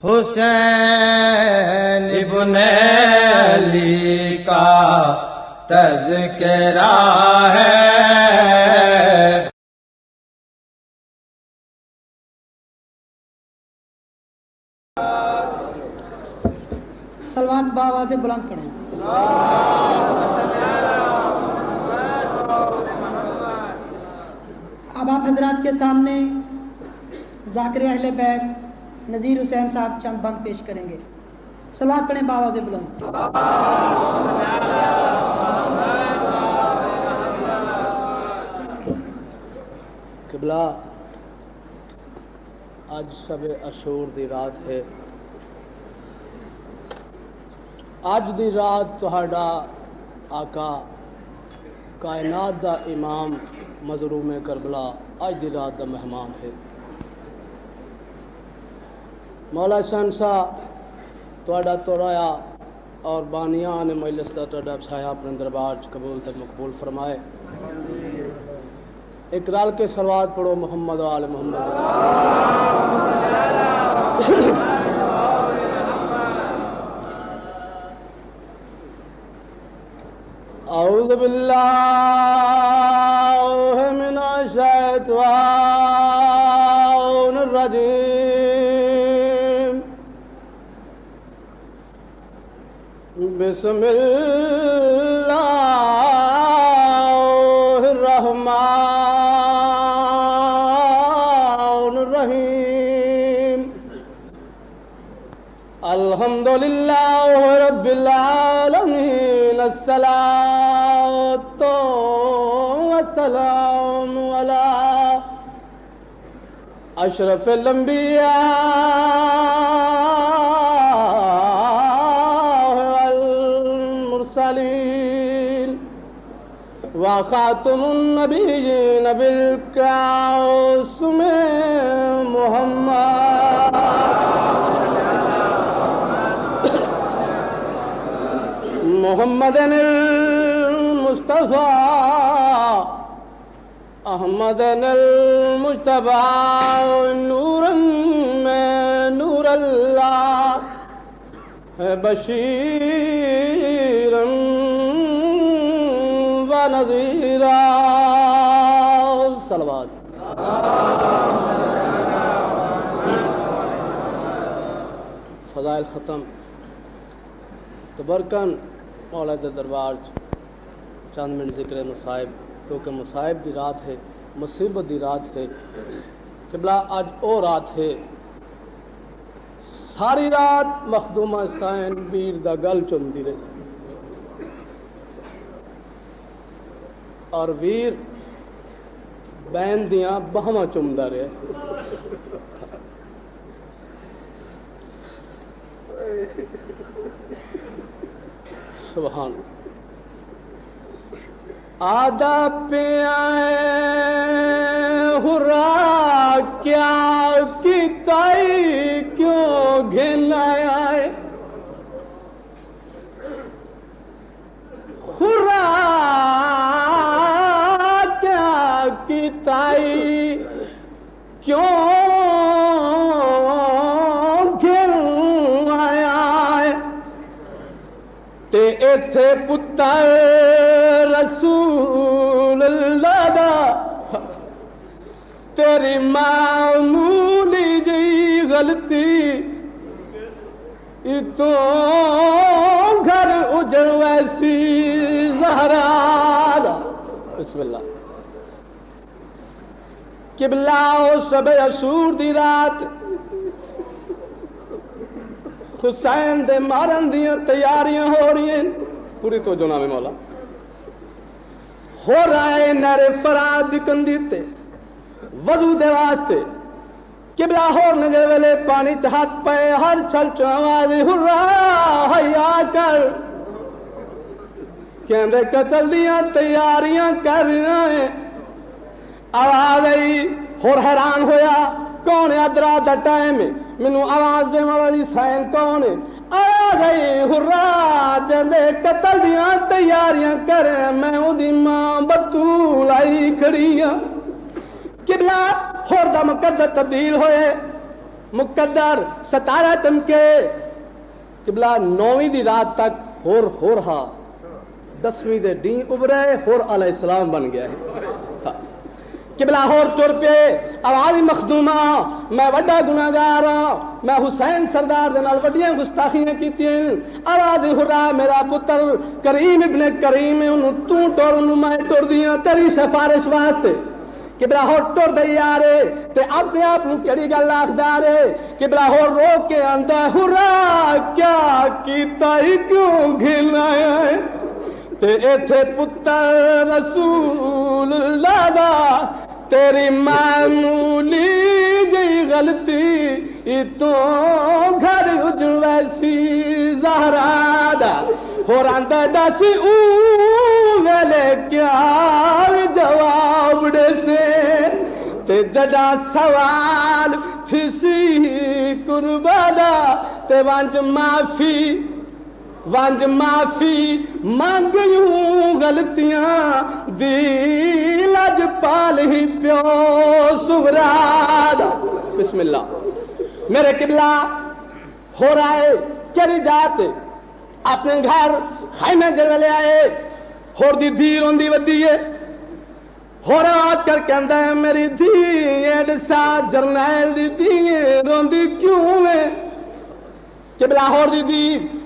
حسین ابن علی کا تذکرہ ہے۔ سلوات بآواز بلند پڑھیں۔ اب آپ حضرات کے سامنے ذاکر اہل بیت نذیر حسین صاحب چند بند پیش کریں گے۔ سلوات پڑھیں بآواز بلند۔ قبلہ آج شب عاشور دی رات ہے۔ اج دی رات تہاڈا آقا کائنات دا امام مظلوم کربلا اج دی رات دا مہمان ہے۔ مولا شہنشاہ تہاڈا تورایا اور بانیان مجلس دا تہاڈا سایہ اپنے دربار چ قبول تے مقبول فرمائے۔ ایک رل کے صلوات پڑھو محمد و آل محمد۔ اعوذ باللہ من الشیطان الرجیم، بسم اللہ الرحمن الرحیم، الحمدللہ رب العالمین، الصلاۃ والسلام علی اشرف الانبیاء والمرسلین وخاتم النبیین بالقاسم محمد محمد المصطفیٰ احمد المجتبیٰ، نور میں نور اللہ ہے، بشیرا و نذیرا۔ صلوات۔ فضائل ختم تبرکن مولا دے دربار چند منٹ ذکر مصائب، کیونکہ مصائب دی رات ہے، مصیبت دی رات ہے۔ قبلہ آج او رات ہے، ساری رات مخدومہ حسین ویر دا گل چومدی رہی اور ویر بین دیاں باہواں چومدا رہے۔ سبحان آدھا پیائے ہرا کیا کتائی کیوں گھن آئے، ہرا کیا کتائی کیوں گھن آیا تے ایتھے پتر رسول اللہ دا تیری معمولی جی غلطی تو گھر اجڑ ویسی زہرا دا۔ بسم اللہ۔ قبلہ شب عاشور دی رات حسین دے مارن دیاں تیاریاں ہو رہی ہیں، پوری توجہ نام مولا، ہو رہا ہے نعرے فرات دی کندی تے وضو دے واسطے۔ قبلہ ہور نگے ویلے پانی چہت پے، ہر چھل چو آواز ہرا حیا کر، کہندے قتل دیاں تیاریاں کر رہے ہیں۔ آواز آئی، ہور حیران ہویا، کون ہے؟ ادرا دا ٹائم ہے، مینوں آواز دے والی حسین کون ہے؟ آواز آئی، ہرا چندے قتل دیاں تیاریاں کرے، میں او دی ماں بطول آئی کھڑی ہاں۔ قبلہ ہور دا مقدر تبدیل ہوئے، मुकद्दर सतारा चमके किबला 9वीं दी रात तक हो रहा 10वीं दे डी उबरे होर अलैहिस्सलाम बन गया है किबला होर तुर पे आवाज़ मखदूमा मैं वड्डा गुनाहगार हाँ मैं हुसैन सरदार दे नाल वड्डियां गुस्ताखियां कीतियां आवाज़ हुर्रा मेरा पुत्र करीम इब्ने करीम उन्हों तू टुर उन्हों मैं टुर दियां तेरी सिफारिश वास्ते किबला होर टुर दई आ रे ते अपने आप नूं केड़ी गल आखदा रे किबला होर रोक के आंदा हुर्रा क्या कीता ही क्यों घिलाया है ते इथे पुत्र रसूलुल्लाह दा तेरी मामूली जी गलती तो घर उजड़ वैसी ज़हरा दा होर आंदा दसी ऊ वेले क्या जवाब दे से ते जदा सवाल थिसी कुर्बा दा ते वंज माफी मांगयूं गलतियां दी लजपाल ही प्यो सुहरादा बिस्मिल्लाह मेरे किबला हो रहा है केड़ी जात अपने घर खैमे जड़े आए होर दी धी रोंदी वदी है होर आवाज कर कहंदा है मेरी धी एडसा जरनैल दी धी रोंदी क्यों है किबला होर दी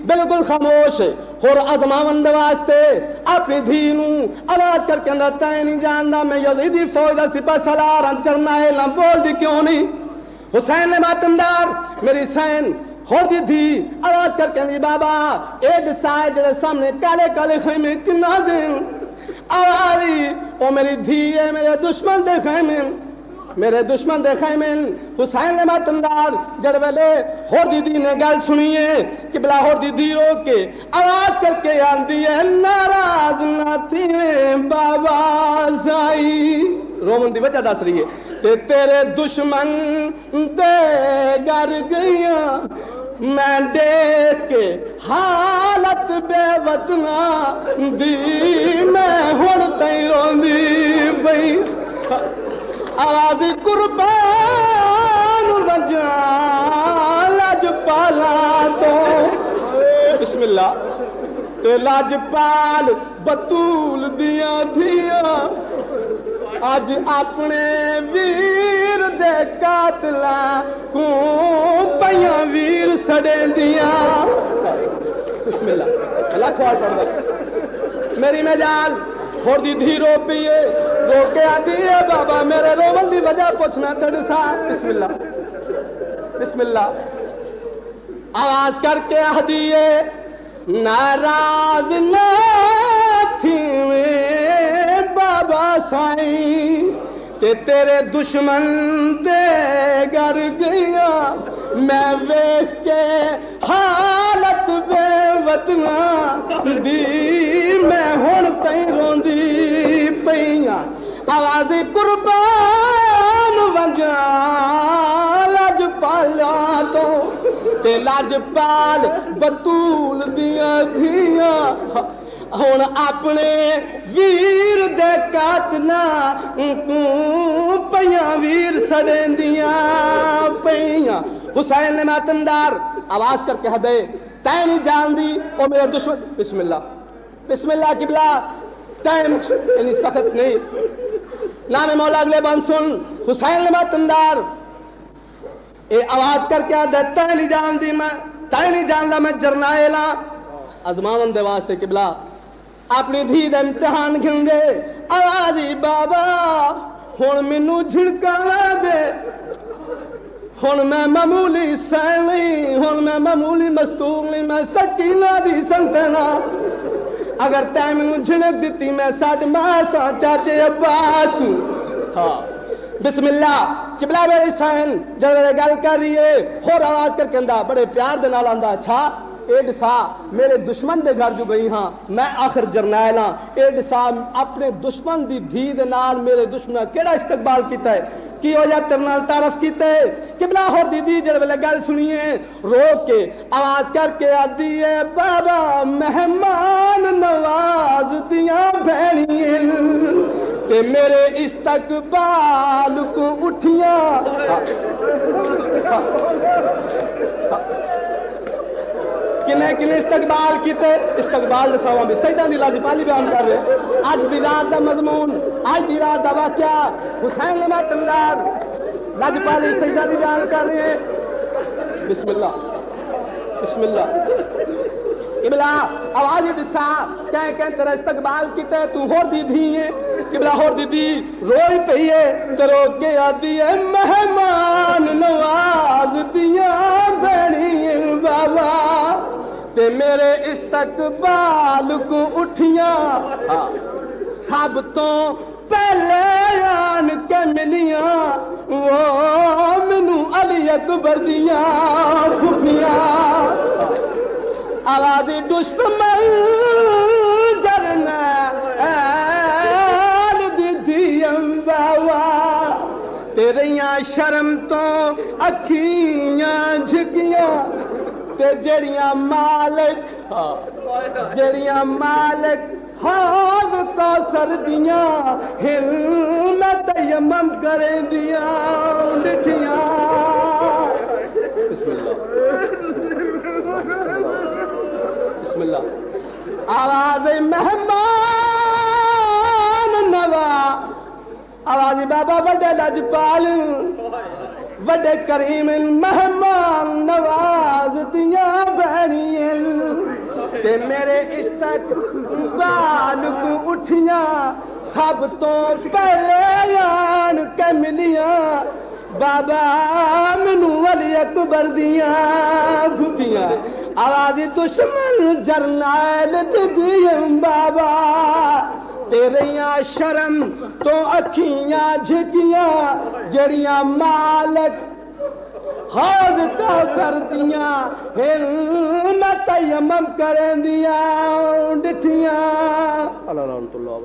बिल्कुल खामोश होर आजमावन दे वास्ते अपनी धी नू आवाज करके अंदर तैं नहीं जानदा मैं यजीदी फौज दा सिपा सलार जरनैल बोल दी क्यों नहीं हुसैन ने मातमदार मेरी सैन होर दी धी आवाज करके अंदी बाबा ए दसाए जेड़े सामने काले काले खैमे किन्ना दिन आवाज़ी ओ मेरी धी है मेरे दुश्मन दे खैमे मेरे दुश्मन देखा में हुसैन ने मातमदार जड़ वेले होर दीदी ने गल सुनी है कि बिला होर दीदी रोक के आवाज करके आंदी है नाराज ना थी बाबा साई रोमन दी वजह दस रही है ते तेरे दुश्मन दे घर गईया मैं देख के हालत बेवतना दी मैं हुण तई रोंदी बई आवाज कुर्बान रजा लाजपाला तो बिस्मिल्लाह ते लाजपाल बतूल दिया धिया आज अपने वीर दे कातला को पया वीर सड़े दिया बिस्मिल्लाह अल्लाह ख्वार पढ़ मेरी मजाल होर दी धी रो पिए रो के आती है बाबा मेरे रोवन दी वजह पूछना तेरे साथ बिस्मिल्लाह बिस्मिल्लाह आवाज करके आह दिए नाराज ना थी बाबा साईं ते तेरे दुश्मन दे घर गया मैं वेख के हालत बेवतना दी मैं हुण तई रोंदी पईया आवाज कुर्बान वंजा लाजपाला तो ते लाजपाल बतूल दिया धिया हुण अपने वीर दे कातना तू पईया वीर सड़ेंदिया पईया हुसैन ने मातमदार आवाज करके हदे तै नहीं जानदी ओ मेरे दुश्मन बिस्मिल्लाह बिस्मिल्लाह किबला टाइम यानी सख्त नहीं नाम मौला अगले बंद सुन हुसैन ने मातमदार ए आवाज करके हदे तै नहीं जानदी मैं तै नहीं जानदा मैं जरनैला अजमावन दे वास्ते किबला अपनी धी दे इम्तिहान खिंगे आवाजी बाबा हुण मैनू झिड़का दे हुण मैं मामूली सैन नहीं हुण मैं मामूली मस्तूर नहीं मैं सकीना दी संतना अगर तैं मैनू झिड़क दिती मैं साड मासा चाचे अब्बास को हाँ बिस्मिल्लाह किबला मेरी सैन जब गल कर रही है होर आवाज करके अंदा बड़े प्यार दे नाल आंदा अच्छा एडसा मेरे दुश्मन दे घर जो गई हाँ मैं आखिर जरनैल हाँ एडसा अपने दुश्मन दी धी दे नाल मेरे दुश्मन केड़ा इस्तकबाल कीता है की हो जा तेरे नाल तारफ कीता है किबला होर दीदी जड़ वेले गल सुनिए रो के आवाज करके आदी है बाबा मेहमान नवाज दियां भैणियां تے میرے استقبال کو اٹھیاں کنے استقبال کیتے استقبال دساواں بھی سیداں دی لاجپالی بیان کر رہے اج دی رات دا مضمون اج دی رات دا واقعہ حسین ماتمدار لاجپالی سیداں دی بیان کر رہے ہیں بسم اللہ بسم اللہ قبلہ آواز دسا کہ تیرا استقبال کیتے تو ہور دی دھی ہے قبلہ ہور دی روئی پئی ہے تے رو کے آدی ہے مہمان نواز دیاں بڑی بابا تے میرے استقبال کو اٹھیاں سب تو پہلے آن کے ملیاں وہ منو علی اکبر دیاں پھپھیاں آواز دشمن جرنیل دی امباوا تیریاں شرم تو اکھیاں جھکیاں تے جڑیاں مالک حوض کو سردیاں ہل میں تیمم کرے دیاں لٹھیاں بسم اللہ بسم اللہ آواز مہمان نوا آواز بابا بڑے لجپال وڈے کریم مہمان نواز دیاں بہنیاں تے میرے استقبال کو اٹھیاں سب تو پہلے آن کے ملیاں بابا منو علی اکبر دیاں پھپھیاں آواز دشمن جرنیل دیاں بابا تیریاں شرم تو اکھیاں جھکیاں جڑیاں مالک حوض کا سردیاں ہل میں تیمم کریں دیاں ڈٹھیاں اللہ رحمت اللہ